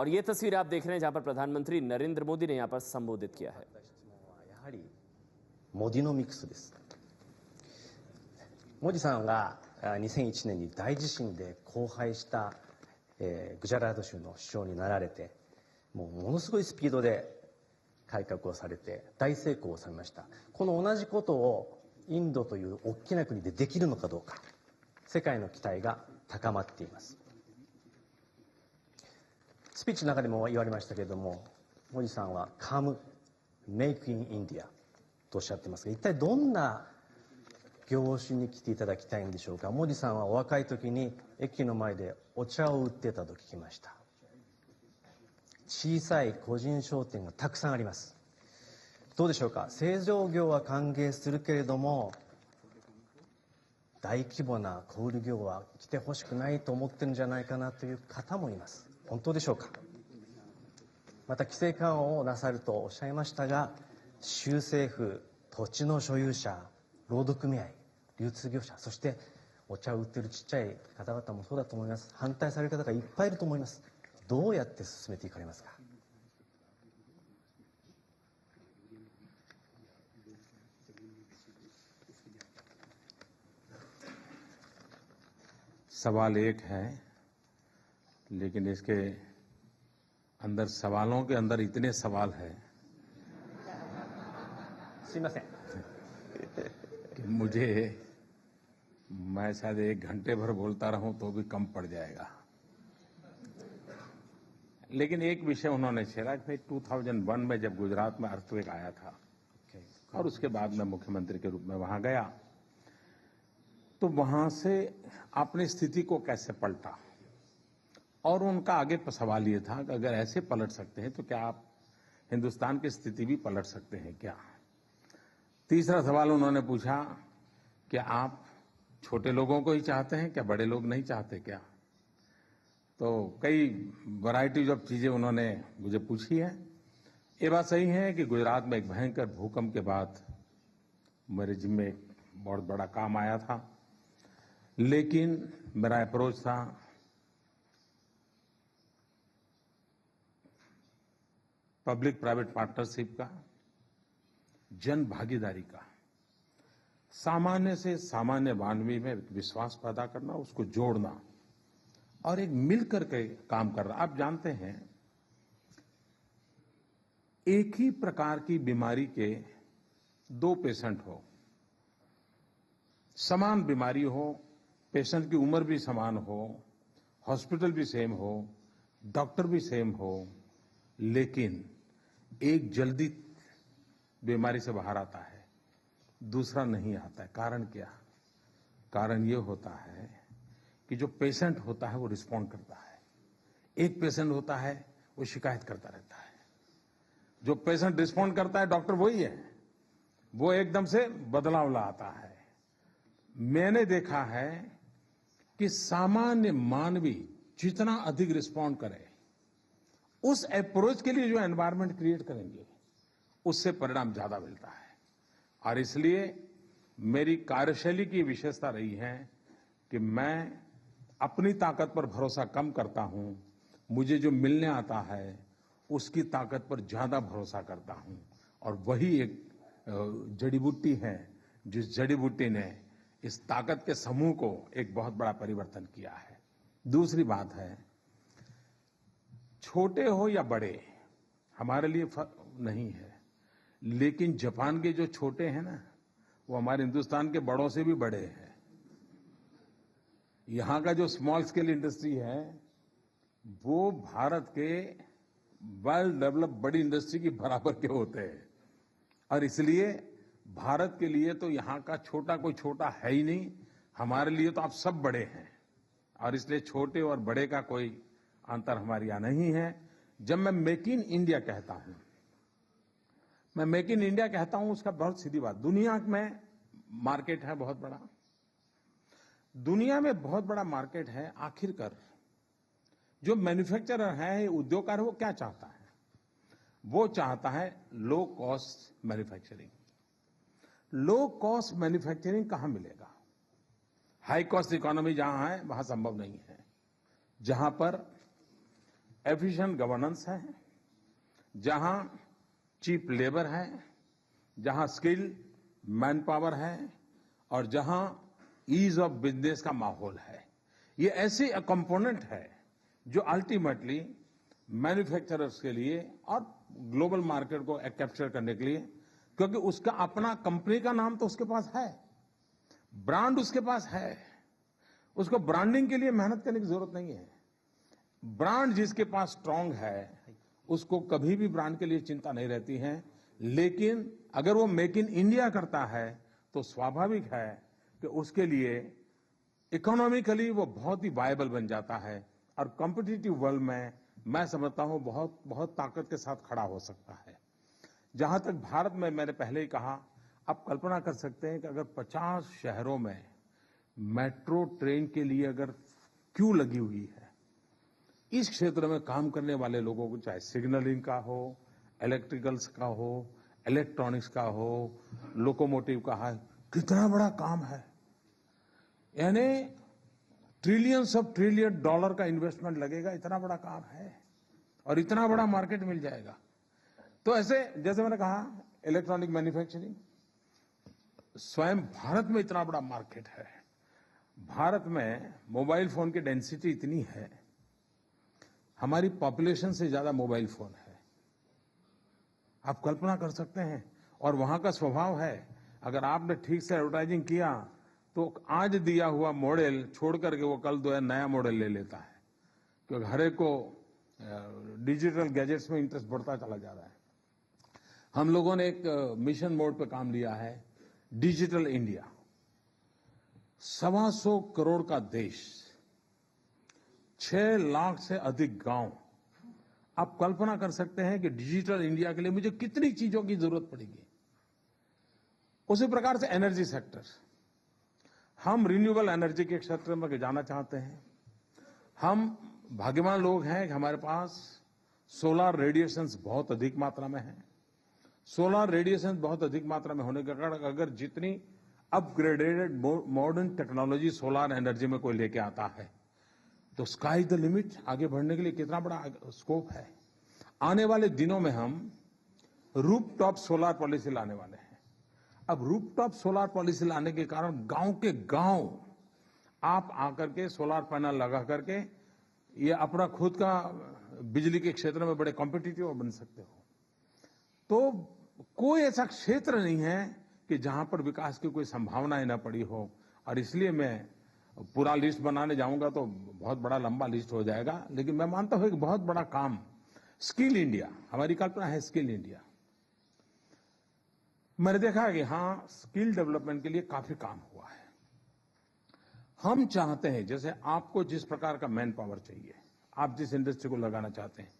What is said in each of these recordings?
और ये तस्वीर आप देख रहे हैं जहां पर प्रधानमंत्री नरेंद्र मोदी ने यहां पर संबोधित किया है। モディノミクスです。モディさんが2001年に大地震で荒廃した、グジャラート州の首相になられて、ものすごいスピードで改革をされて大成功を収めました。この同じことをインドという大きな国でできるのかどうか、世界の期待が高まっています。スピーチの中でも言われましたけれども、モディさんは「Come Make in India」とおっしゃってますが、一体どんな業種に来ていただきたいんでしょうか。モディさんはお若い時に駅の前でお茶を売ってたと聞きました。小さい個人商店がたくさんあります。どうでしょうか。製造業は歓迎するけれども、大規模な小売業は来てほしくないと思ってるんじゃないかなという方もいます。本当でしょうか。また規制緩和をなさるとおっしゃいましたが、州政府、土地の所有者、労働組合、流通業者、そしてお茶を売ってるちっちゃい方々もそうだと思います。反対される方がいっぱいいると思います。どうやって進めていかれますか。सवाल एक है, लेकिन इसके अंदर सवालों के अंदर इतने सवाल है कि मैं शायद 1 घंटे भर बोलता रहूं तो भी कम पड़ जाएगा। लेकिन एक विषय उन्होंने छेड़ा कि 2001 में जब गुजरात में अर्थक्वेक आया था और उसके बाद मैं मुख्यमंत्री के रूप में वहां गया, तो वहां से अपनी स्थिति को कैसे पलटा, और उनका आगे सवाल ये था कि अगर ऐसे पलट सकते हैं तो क्या आप हिंदुस्तान की स्थिति भी पलट सकते हैं क्या। तीसरा सवाल उन्होंने पूछा कि आप छोटे लोगों को ही चाहते हैं क्या, बड़े लोग नहीं चाहते क्या। तो कई वैरायटीज ऑफ चीजें उन्होंने मुझे पूछी है। ये बात सही है कि गुजरात में एक भयंकर भूकंप के बाद मेरे जिम्मे एक बहुत बड़ा काम आया था, लेकिन मेरा अप्रोच था पब्लिक प्राइवेट पार्टनरशिप का, जन भागीदारी का, सामान्य से सामान्य मानवीय में विश्वास पैदा करना, उसको जोड़ना और एक मिलकर के काम करना। आप जानते हैं, एक ही प्रकार की बीमारी के 2 पेशेंट हो, समान बीमारी हो, पेशेंट की उम्र भी समान हो, हॉस्पिटल भी सेम हो, डॉक्टर भी सेम हो, लेकिन एक जल्दी बीमारी से बाहर आता है, दूसरा नहीं आता है। कारण क्या। कारण ये होता है कि जो पेशेंट होता है वो रिस्पॉन्ड करता है। एक पेशेंट होता है वो शिकायत करता रहता है। जो पेशेंट रिस्पॉन्ड करता है, डॉक्टर वही है, वो एकदम से बदलाव लाता है। मैंने देखा है कि सामान्य मानवी जितना अधिक रिस्पॉन्ड करे, उस अप्रोच के लिए जो एनवायरनमेंट क्रिएट करेंगे, उससे परिणाम ज्यादा मिलता है। और इसलिए मेरी कार्यशैली की विशेषता रही है कि मैं अपनी ताकत पर भरोसा कम करता हूं, मुझे जो मिलने आता है उसकी ताकत पर ज्यादा भरोसा करता हूं, और वही एक जड़ी बूटी है जिस जड़ी बूटी ने इस ताकत के समूह को एक बहुत बड़ा परिवर्तन किया है। दूसरी बात है, छोटे हो या बड़े हमारे लिए फर्क नहीं है, लेकिन जापान के जो छोटे हैं ना, वो हमारे हिंदुस्तान के बड़ों से भी बड़े हैं। यहां का जो स्मॉल स्केल इंडस्ट्री है वो भारत के वेल डेवलप्ड बड़ी इंडस्ट्री की बराबर के होते हैं, और इसलिए भारत के लिए तो यहां का छोटा कोई छोटा है ही नहीं, हमारे लिए तो आप सब बड़े हैं, और इसलिए छोटे और बड़े का कोई अंतर हमारे यहां नहीं है। जब मैं मेक इन इंडिया कहता हूं, मैं मेक इन इंडिया कहता हूं, उसका बहुत सीधी बात, दुनिया में मार्केट है बहुत बड़ा, दुनिया में बहुत बड़ा मार्केट है। आखिरकार जो मैन्युफैक्चरर है, उद्योगकार, वो क्या चाहता है, वो चाहता है low cost manufacturing. Low cost manufacturing कहां मिलेगा। हाई कॉस्ट इकोनॉमी जहां है वहां संभव नहीं है। जहां पर एफिशिएंट गवर्नेंस है, जहां चीप लेबर है, जहां स्किल मैन पावर है और जहां ईज ऑफ बिजनेस का माहौल है। ये ऐसे कंपोनेंट है जो अल्टीमेटली मैन्युफैक्चरर्स के लिए और ग्लोबल मार्केट को कैप्चर करने के लिए, क्योंकि उसका अपना कंपनी का नाम तो उसके पास है, ब्रांड उसके पास है, उसको ब्रांडिंग के लिए मेहनत करने की जरूरत नहीं है। ब्रांड जिसके पास स्ट्रांग है उसको कभी भी ब्रांड के लिए चिंता नहीं रहती है। लेकिन अगर वो मेक इन इंडिया करता है तो स्वाभाविक है कि उसके लिए इकोनॉमिकली वो बहुत ही वायबल बन जाता है और कॉम्पिटिटिव वर्ल्ड में मैं समझता हूं बहुत बहुत ताकत के साथ खड़ा हो सकता है। जहां तक भारत में, मैंने पहले ही कहा, आप कल्पना कर सकते हैं कि अगर 50 शहरों में मेट्रो ट्रेन के लिए अगर क्यू लगी हुई है, इस क्षेत्र में काम करने वाले लोगों को, चाहे सिग्नलिंग का हो, इलेक्ट्रिकल्स का हो, इलेक्ट्रॉनिक्स का हो, लोकोमोटिव का है, कितना बड़ा काम है। यानी ट्रिलियंस ऑफ ट्रिलियन डॉलर का इन्वेस्टमेंट लगेगा, इतना बड़ा काम है और इतना बड़ा मार्केट मिल जाएगा। तो ऐसे जैसे मैंने कहा, इलेक्ट्रॉनिक मैन्युफैक्चरिंग, स्वयं भारत में इतना बड़ा मार्केट है। भारत में मोबाइल फोन की डेंसिटी इतनी है, हमारी पॉपुलेशन से ज्यादा मोबाइल फोन है, आप कल्पना कर सकते हैं। और वहां का स्वभाव है, अगर आपने ठीक से एडवर्टाइजिंग किया तो आज दिया हुआ मॉडल छोड़ करके वो कल जो है नया मॉडल ले लेता है, क्योंकि हर एक को डिजिटल गैजेट्स में इंटरेस्ट बढ़ता चला जा रहा है। हम लोगों ने एक मिशन मोड पे काम लिया है, डिजिटल इंडिया। 125 करोड़ का देश, 6 लाख से अधिक गांव। आप कल्पना कर सकते हैं कि डिजिटल इंडिया के लिए मुझे कितनी चीजों की जरूरत पड़ेगी। उसी प्रकार से एनर्जी सेक्टर, हम रिन्यूएबल एनर्जी के क्षेत्र में जाना चाहते हैं। हम भाग्यवान लोग हैं कि हमारे पास सोलर रेडिएशंस बहुत अधिक मात्रा में है। सोलर रेडिएशन बहुत अधिक मात्रा में होने के कारण अगर जितनी upgraded modern technology solar energy में कोई लेके आता है तो स्काई द लिमिट, आगे बढ़ने के लिए कितना बड़ा स्कोप है। आने वाले दिनों में हम रूफटॉप सोलर पॉलिसी लाने वाले हैं। अब रूफटॉप सोलर पॉलिसी लाने के कारण गांव के गांव आप आकर के सोलर पैनल लगा करके ये अपना खुद का बिजली के क्षेत्र में बड़े कॉम्पिटिटिव बन सकते हो। तो कोई ऐसा क्षेत्र नहीं है कि जहां पर विकास की कोई संभावनाएं न पड़ी हो। और इसलिए मैं पूरा लिस्ट बनाने जाऊंगा तो बहुत बड़ा लंबा लिस्ट हो जाएगा, लेकिन मैं मानता हूं एक बहुत बड़ा काम स्किल इंडिया, हमारी कल्पना है स्किल इंडिया। मैंने देखा है कि हाँ, स्किल डेवलपमेंट के लिए काफी काम हुआ है। हम चाहते हैं, जैसे आपको जिस प्रकार का मैन पावर चाहिए, आप जिस इंडस्ट्री को लगाना चाहते हैं,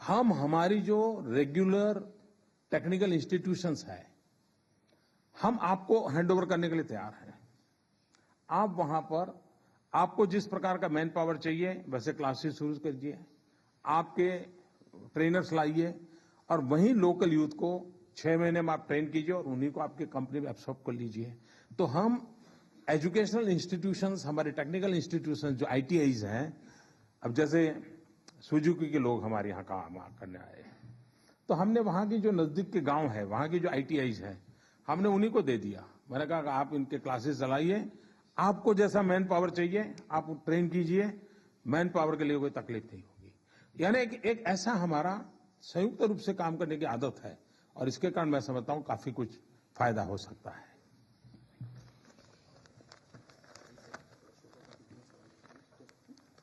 हम हमारी जो रेगुलर टेक्निकल इंस्टीट्यूशंस है, हम आपको हैंडओवर करने के लिए तैयार हैं। आप वहां पर आपको जिस प्रकार का मैन पावर चाहिए वैसे क्लासेस शुरू कीजिए, आपके ट्रेनर्स लाइए और वहीं लोकल यूथ को 6 महीने में आप ट्रेन कीजिए और उन्हीं को आपकी कंपनी में एब्सॉर्ब कर लीजिए। तो हम एजुकेशनल इंस्टीट्यूशंस, हमारे टेक्निकल इंस्टीट्यूशंस जो ITIs हैं, अब जैसे सुजुकी के लोग हमारे यहाँ काम करने आए, तो हमने वहाँ की जो नजदीक के गांव है, वहाँ की जो ITIs हैं, हमने उन्हीं को दे दिया। मैंने कहा कि आप इनके क्लासेस चलाइए, आपको जैसा मैन पावर चाहिए आप ट्रेन कीजिए, मैन पावर के लिए कोई तकलीफ नहीं होगी। यानी एक ऐसा हमारा संयुक्त रूप से काम करने की आदत है और इसके कारण मैं समझता हूं काफी कुछ फायदा हो सकता है।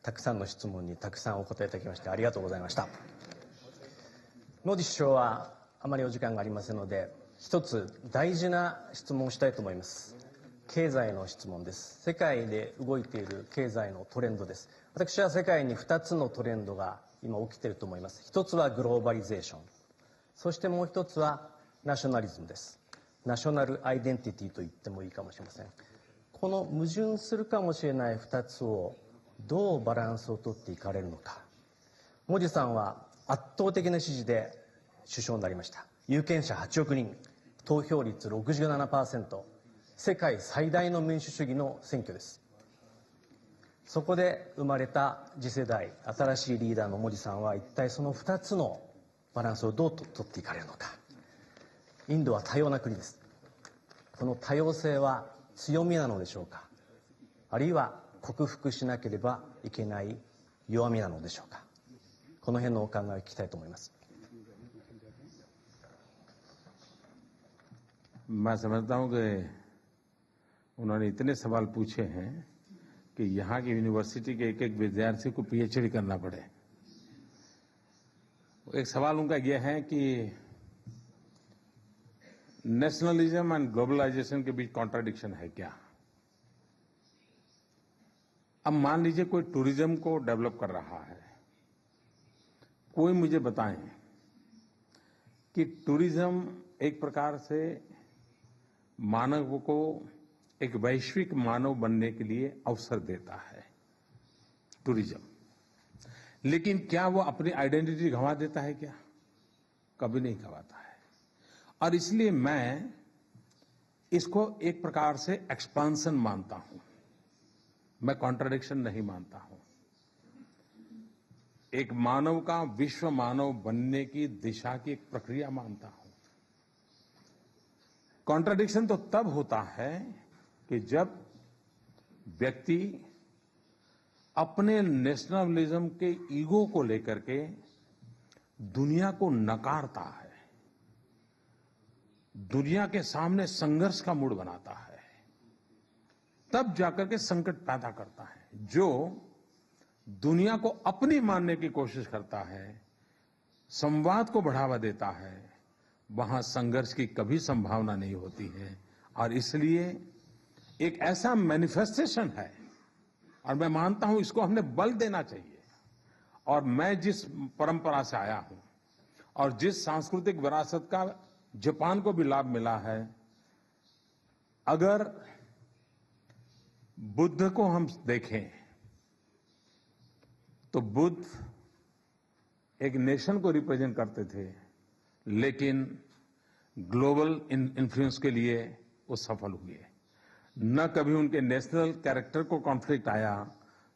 たくさんの質問にたくさんお答えいただきましてありがとうございました。モディ首相はあまりお時間がありませんので、一つ大事な質問をしたいと思います。経済の質問です。世界で動いている経済のトレンドです。私は世界に2つのトレンドが今起きていると思います。一つはグローバリゼーション、そしてもう一つはナショナリズムです。ナショナルアイデンティティと言ってもいいかもしれません。この矛盾するかもしれない2つをどうバランスをとっていかれるのか。モディさんは圧倒的な支持で首相になりました。有権者8億人、投票率 67%、世界最大の民主主義の選挙です。そこで生まれた次世代新しいリーダーのモディさんは一体その2つのバランスをどう取っていかれるのか。インドは多様な国です。この多様性は強みなのでしょうか、あるいは克服しなければいけない弱みなのでしょうか。この辺のお考えを聞きたいと思います。मैं समझता हूं कि उन्होंने इतने सवाल पूछे हैं कि यहाँ की यूनिवर्सिटी के एक एक विद्यार्थी को पीएचडी करना पड़े। एक सवाल उनका यह है कि नेशनलिज्म एंड ग्लोबलाइजेशन के बीच कॉन्ट्राडिक्शन है क्या। अब मान लीजिए कोई टूरिज्म को डेवलप कर रहा है, कोई मुझे बताएं कि टूरिज्म एक प्रकार से मानव को एक वैश्विक मानव बनने के लिए अवसर देता है टूरिज्म, लेकिन क्या वो अपनी आइडेंटिटी गंवा देता है क्या? कभी नहीं गंवाता है। और इसलिए मैं इसको एक प्रकार से एक्सपांशन मानता हूं, मैं कॉन्ट्राडिक्शन नहीं मानता हूं। एक मानव का विश्व मानव बनने की दिशा की एक प्रक्रिया मानता हूं। कॉन्ट्राडिक्शन तो तब होता है कि जब व्यक्ति अपने नेशनलिज्म के ईगो को लेकर के दुनिया को नकारता है, दुनिया के सामने संघर्ष का मूड बनाता है, तब जाकर के संकट पैदा करता है। जो दुनिया को अपनी मानने की कोशिश करता है, संवाद को बढ़ावा देता है, वहां संघर्ष की कभी संभावना नहीं होती है। और इसलिए एक ऐसा मैनिफेस्टेशन है, और मैं मानता हूं इसको हमने बल देना चाहिए। और मैं जिस परंपरा से आया हूं और जिस सांस्कृतिक विरासत का जापान को भी लाभ मिला है, अगर बुद्ध को हम देखें तो बुद्ध एक नेशन को रिप्रेजेंट करते थे, लेकिन ग्लोबल इन्फ्लुएंस के लिए वो सफल हुए। न कभी उनके नेशनल कैरेक्टर को कॉन्फ्लिक्ट आया,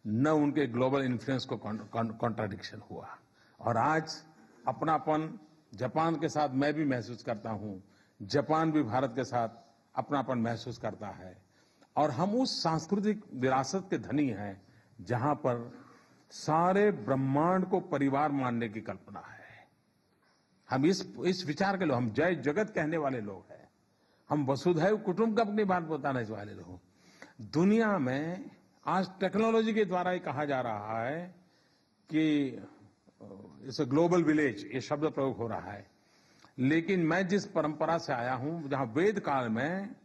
न उनके ग्लोबल इन्फ्लुएंस को कॉन्ट्राडिक्शन हुआ। और आज अपनापन जापान के साथ मैं भी महसूस करता हूं, जापान भी भारत के साथ अपनापन महसूस करता है। और हम उस सांस्कृतिक विरासत के धनी हैं जहां पर सारे ब्रह्मांड को परिवार मानने की कल्पना है। हम इस विचार के लोग, हम जय जगत कहने वाले लोग हैं, हम वसुधैव कुटुंब का अपनी बात बताने वाले लोग। दुनिया में आज टेक्नोलॉजी के द्वारा ही कहा जा रहा है कि इट्स अ ग्लोबल विलेज, ये शब्द प्रयोग हो रहा है। लेकिन मैं जिस परंपरा से आया हूं, जहां वेद काल में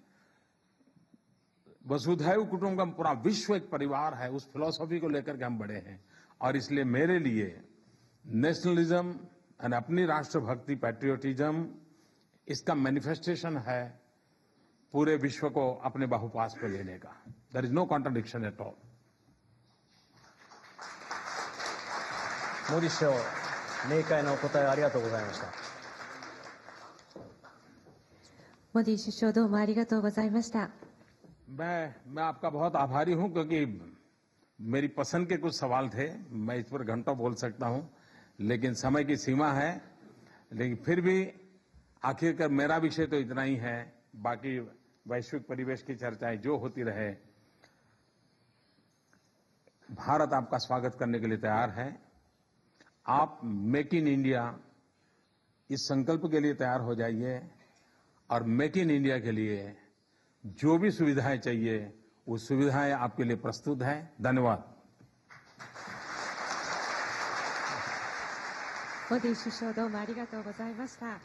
वसुधैव कुटुंब का पूरा विश्व एक परिवार है, उस फिलॉसफी को लेकर के हम बड़े हैं। और इसलिए मेरे लिए नेशनलिज्म और अपनी राष्ट्रभक्ति, पैट्रियोटिज्म, इसका मैनिफेस्टेशन है पूरे विश्व को अपने बाहुपास पे लेने का। There is no contradiction at all. モディ首相、明快なお答えありがとうございました。モディ首相、どうもありがとうございました。मैं आपका बहुत आभारी हूं, क्योंकि मेरी पसंद के कुछ सवाल थे। मैं इस पर घंटों बोल सकता हूं, लेकिन समय की सीमा है। लेकिन फिर भी आखिरकार मेरा विषय तो इतना ही है, बाकी वैश्विक परिवेश की चर्चाएं जो होती रहे। भारत आपका स्वागत करने के लिए तैयार है। आप मेक इन इंडिया इस संकल्प के लिए तैयार हो जाइए, और मेक इन इंडिया के लिए जो भी सुविधाएं चाहिए वो सुविधाएं आपके लिए प्रस्तुत हैं। धन्यवाद। モディ首相、どうもありがとうございました。